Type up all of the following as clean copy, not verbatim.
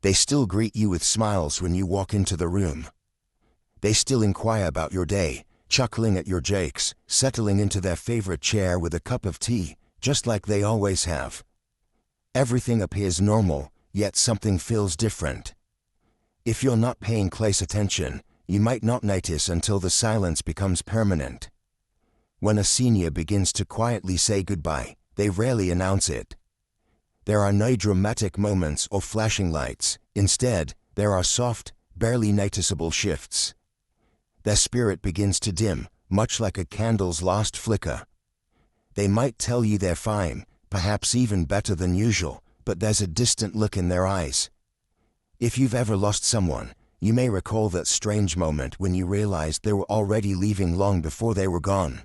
They still greet you with smiles when you walk into the room. They still inquire about your day, chuckling at your jokes, settling into their favorite chair with a cup of tea, just like they always have. Everything appears normal, yet something feels different. If you're not paying close attention, you might not notice until the silence becomes permanent. When a senior begins to quietly say goodbye, they rarely announce it. There are no dramatic moments or flashing lights. Instead, there are soft, barely noticeable shifts. Their spirit begins to dim, much like a candle's last flicker. They might tell you they're fine, perhaps even better than usual, but there's a distant look in their eyes. If you've ever lost someone, you may recall that strange moment when you realized they were already leaving long before they were gone.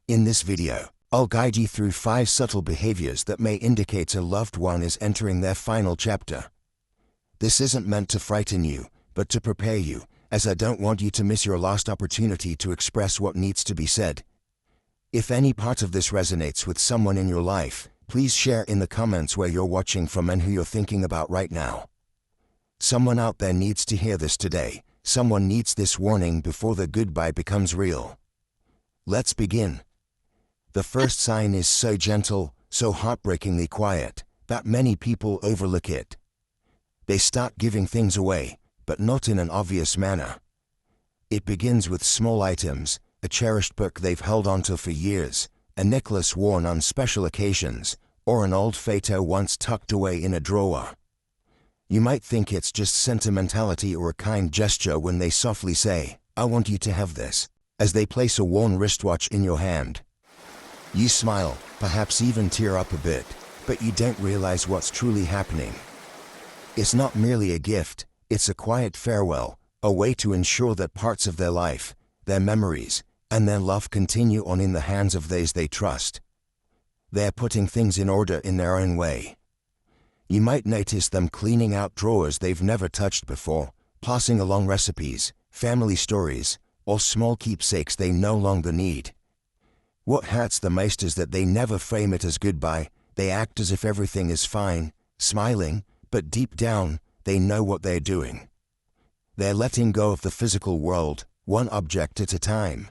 In this video, I'll guide you through 5 subtle behaviors that may indicate a loved one is entering their final chapter. This isn't meant to frighten you, but to prepare you, as I don't want you to miss your last opportunity to express what needs to be said. If any part of this resonates with someone in your life, please share in the comments where you're watching from and who you're thinking about right now. Someone out there needs to hear this today. Someone needs this warning before the goodbye becomes real. Let's begin. The first sign is so gentle, so heartbreakingly quiet, that many people overlook it. They start giving things away, but not in an obvious manner. It begins with small items, a cherished book they've held onto for years, a necklace worn on special occasions, or an old photo once tucked away in a drawer. You might think it's just sentimentality or a kind gesture when they softly say, "I want you to have this," as they place a worn wristwatch in your hand. You smile, perhaps even tear up a bit, but you don't realize what's truly happening. It's not merely a gift, it's a quiet farewell, a way to ensure that parts of their life, their memories, and their love continue on in the hands of those they trust. They're putting things in order in their own way. You might notice them cleaning out drawers they've never touched before, passing along recipes, family stories, or small keepsakes they no longer need. What hurts the most is that they never frame it as goodbye. They act as if everything is fine, smiling, but deep down, they know what they're doing. They're letting go of the physical world, one object at a time.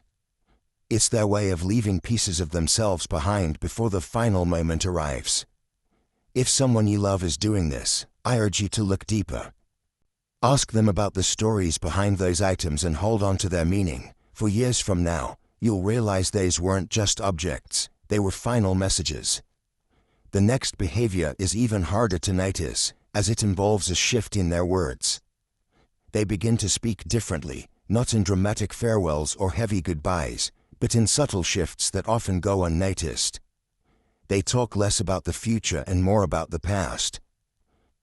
It's their way of leaving pieces of themselves behind before the final moment arrives. If someone you love is doing this, I urge you to look deeper. Ask them about the stories behind those items and hold on to their meaning. For years from now, you'll realize those weren't just objects, they were final messages. The next behavior is even harder to notice, as it involves a shift in their words. They begin to speak differently, not in dramatic farewells or heavy goodbyes, but in subtle shifts that often go unnoticed. They talk less about the future and more about the past.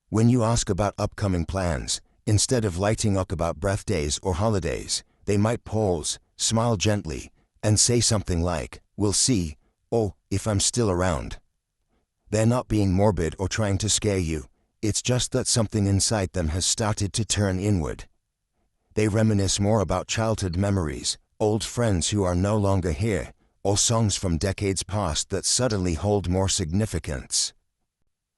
When you ask about upcoming plans, instead of lighting up about birthdays or holidays, they might pause, smile gently, and say something like, "We'll see," or "if I'm still around." They're not being morbid or trying to scare you. It's just that something inside them has started to turn inward. They reminisce more about childhood memories, old friends who are no longer here, or songs from decades past that suddenly hold more significance.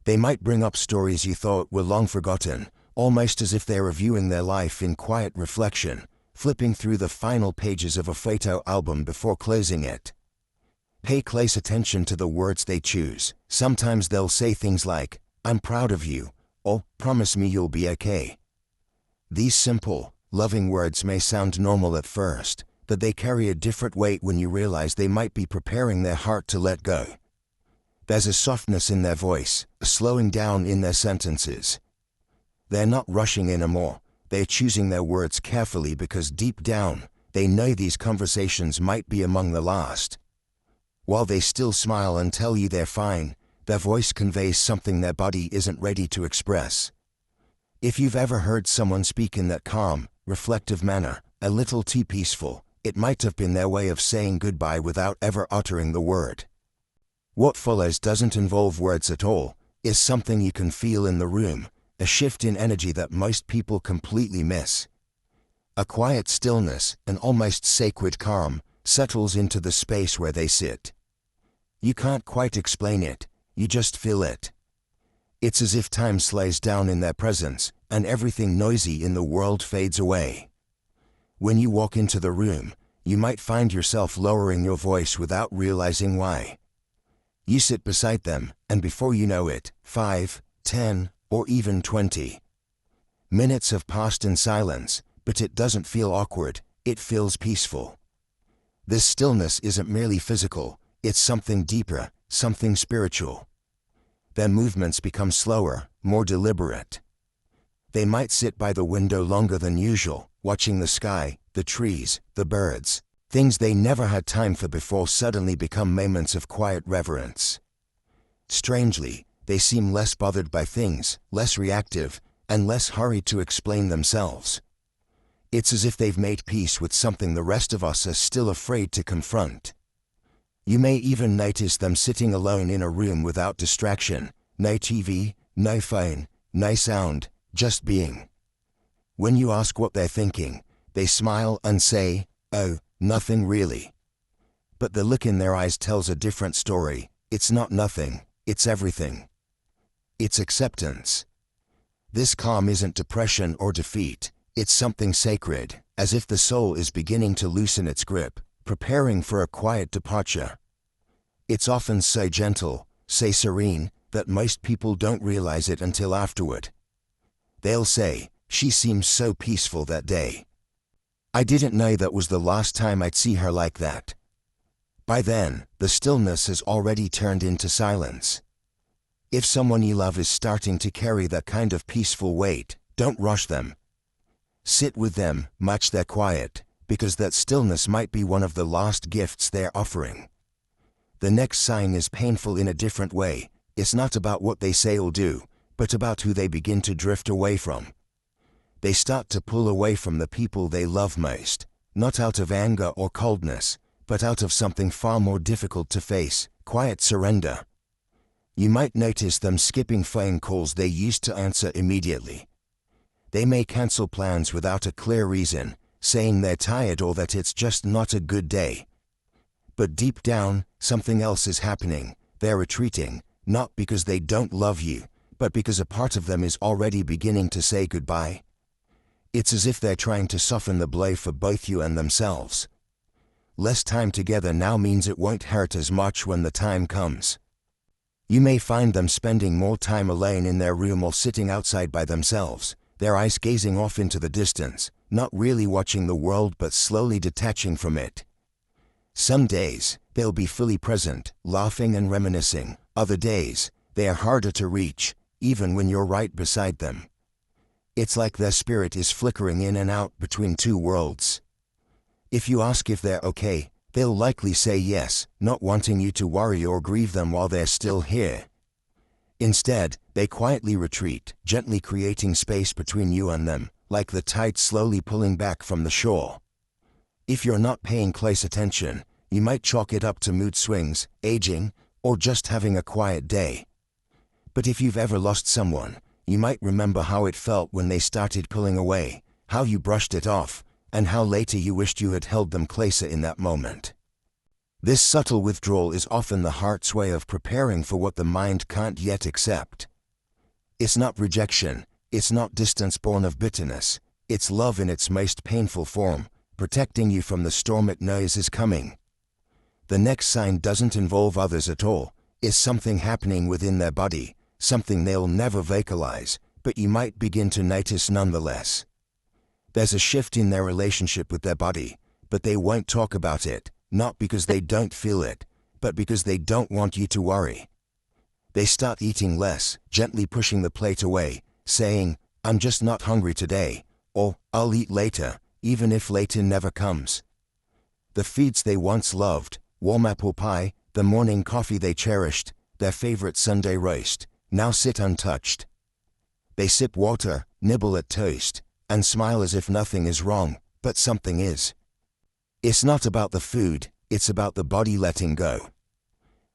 They might bring up stories you thought were long forgotten, almost as if they're reviewing their life in quiet reflection, flipping through the final pages of a photo album before closing it. Pay close attention to the words they choose. Sometimes they'll say things like, "I'm proud of you," or "Promise me you'll be okay." These simple, loving words may sound normal at first, but they carry a different weight when you realize they might be preparing their heart to let go. There's a softness in their voice, a slowing down in their sentences. They're not rushing anymore. They're choosing their words carefully because deep down, they know these conversations might be among the last. While they still smile and tell you they're fine, their voice conveys something their body isn't ready to express. If you've ever heard someone speak in that calm, reflective manner, a little too peaceful, it might have been their way of saying goodbye without ever uttering the word. What follows doesn't involve words at all. It's something you can feel in the room, a shift in energy that most people completely miss. A quiet stillness, an almost sacred calm, settles into the space where they sit. You can't quite explain it, you just feel it. It's as if time slows down in their presence, and everything noisy in the world fades away. When you walk into the room, you might find yourself lowering your voice without realizing why. You sit beside them, and before you know it, 5, 10, or even 20 minutes have passed in silence, but it doesn't feel awkward, it feels peaceful. This stillness isn't merely physical, it's something deeper, something spiritual. Their movements become slower, more deliberate. They might sit by the window longer than usual, watching the sky, the trees, the birds. Things they never had time for before suddenly become moments of quiet reverence. Strangely, they seem less bothered by things, less reactive, and less hurried to explain themselves. It's as if they've made peace with something the rest of us are still afraid to confront. You may even notice them sitting alone in a room without distraction, no TV, no phone, no sound, just being. When you ask what they're thinking, they smile and say, "Oh, nothing really." But the look in their eyes tells a different story. It's not nothing, it's everything. It's acceptance. This calm isn't depression or defeat, it's something sacred, as if the soul is beginning to loosen its grip, preparing for a quiet departure. It's often so gentle, so serene, that most people don't realize it until afterward. They'll say, "She seems so peaceful that day. I didn't know that was the last time I'd see her like that." By then, the stillness has already turned into silence. If someone you love is starting to carry that kind of peaceful weight, don't rush them. Sit with them, match their quiet, because that stillness might be one of the last gifts they're offering. The next sign is painful in a different way. It's not about what they say or do, but about who they begin to drift away from. They start to pull away from the people they love most, not out of anger or coldness, but out of something far more difficult to face, quiet surrender. You might notice them skipping phone calls they used to answer immediately. They may cancel plans without a clear reason, saying they're tired or that it's just not a good day. But deep down, something else is happening. They're retreating, not because they don't love you, but because a part of them is already beginning to say goodbye. It's as if they're trying to soften the blow for both you and themselves. Less time together now means it won't hurt as much when the time comes. You may find them spending more time alone in their room or sitting outside by themselves, their eyes gazing off into the distance, not really watching the world but slowly detaching from it. Some days, they'll be fully present, laughing and reminiscing. Other days, they are harder to reach, even when you're right beside them. It's like their spirit is flickering in and out between two worlds. If you ask if they're okay, they'll likely say yes, not wanting you to worry or grieve them while they're still here. Instead, they quietly retreat, gently creating space between you and them, like the tide slowly pulling back from the shore. If you're not paying close attention, you might chalk it up to mood swings, aging, or just having a quiet day. But if you've ever lost someone, you might remember how it felt when they started pulling away, how you brushed it off, and how later you wished you had held them closer in that moment. This subtle withdrawal is often the heart's way of preparing for what the mind can't yet accept. It's not rejection, it's not distance born of bitterness, it's love in its most painful form, protecting you from the storm it knows is coming. The next sign doesn't involve others at all, it's something happening within their body, something they'll never vocalize, but you might begin to notice nonetheless. There's a shift in their relationship with their body, but they won't talk about it, not because they don't feel it, but because they don't want you to worry. They start eating less, gently pushing the plate away, saying, "I'm just not hungry today," or "I'll eat later," even if later never comes. The foods they once loved, warm apple pie, the morning coffee they cherished, their favorite Sunday roast, now sit untouched. They sip water, nibble at toast, and smile as if nothing is wrong, but something is. It's not about the food, it's about the body letting go.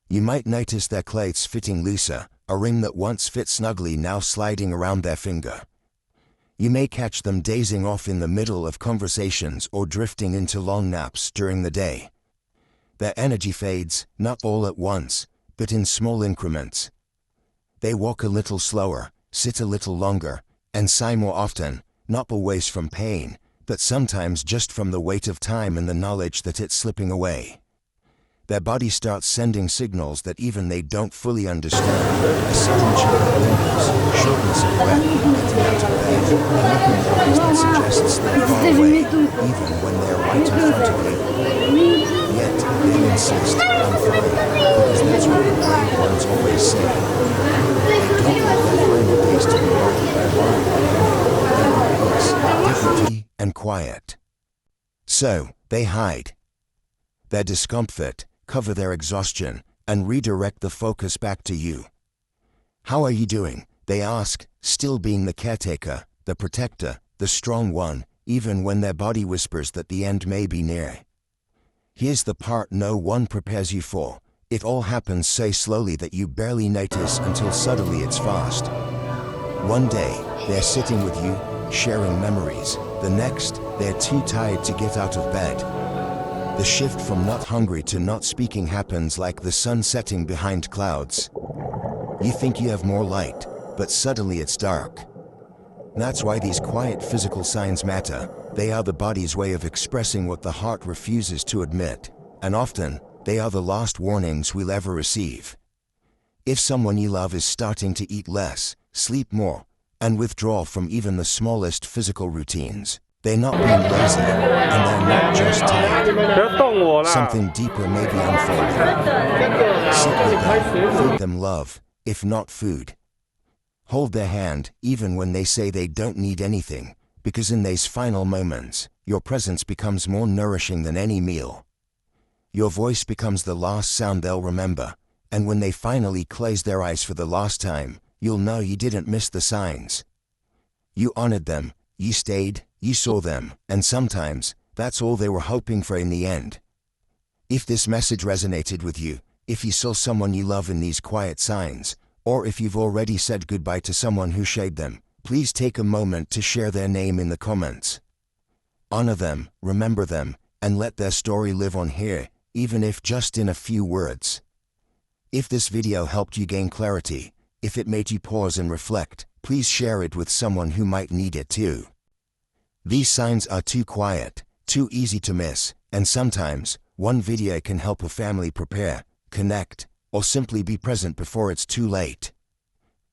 You might notice their clothes fitting looser, a ring that once fit snugly now sliding around their finger. You may catch them dazing off in the middle of conversations or drifting into long naps during the day. Their energy fades, not all at once, but in small increments. They walk a little slower, sit a little longer, and sigh more often, not always from pain, but sometimes just from the weight of time and the knowledge that it's slipping away. Their body starts sending signals that even they don't fully understand. A sudden chill of limbs, shortness of breath, getting out of bed, a look in their eyes that suggests they're far away, even when they're right in front of you. Yet, they insist, I'm fine, because that's what the brave ones always say. Don't let their final days to be marked by worry, peace, dignity, and quiet. So, they hide their discomfort, cover their exhaustion, and redirect the focus back to you. How are you doing? They ask, still being the caretaker, the protector, the strong one, even when their body whispers that the end may be near. Here's the part no one prepares you for. It all happens so slowly that you barely notice until suddenly it's fast. One day, they're sitting with you, sharing memories. The next, they're too tired to get out of bed. The shift from not hungry to not speaking happens like the sun setting behind clouds. You think you have more light, but suddenly it's dark. That's why these quiet physical signs matter. They are the body's way of expressing what the heart refuses to admit, and often, they are the last warnings we'll ever receive. If someone you love is starting to eat less, sleep more, and withdraw from even the smallest physical routines, they're not being lazy, and they're not just tired. Something deeper may be unfolding. Sit with them, feed them love, if not food. Hold their hand, even when they say they don't need anything, because in these final moments, your presence becomes more nourishing than any meal. Your voice becomes the last sound they'll remember, and when they finally close their eyes for the last time, you'll know you didn't miss the signs. You honored them, you stayed, you saw them, and sometimes, that's all they were hoping for in the end. If this message resonated with you, if you saw someone you love in these quiet signs, or if you've already said goodbye to someone who showed them, please take a moment to share their name in the comments. Honor them, remember them, and let their story live on here, even if just in a few words. If this video helped you gain clarity, if it made you pause and reflect, please share it with someone who might need it too. These signs are too quiet, too easy to miss, and sometimes, one video can help a family prepare, connect, or simply be present before it's too late.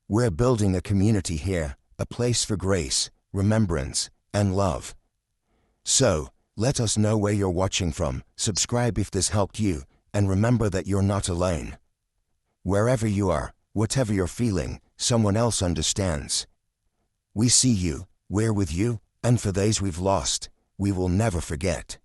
We're building a community here, a place for grace, remembrance, and love. So, let us know where you're watching from, subscribe if this helped you, and remember that you're not alone. Wherever you are, whatever you're feeling, someone else understands. We see you, we're with you, and for those we've lost, we will never forget.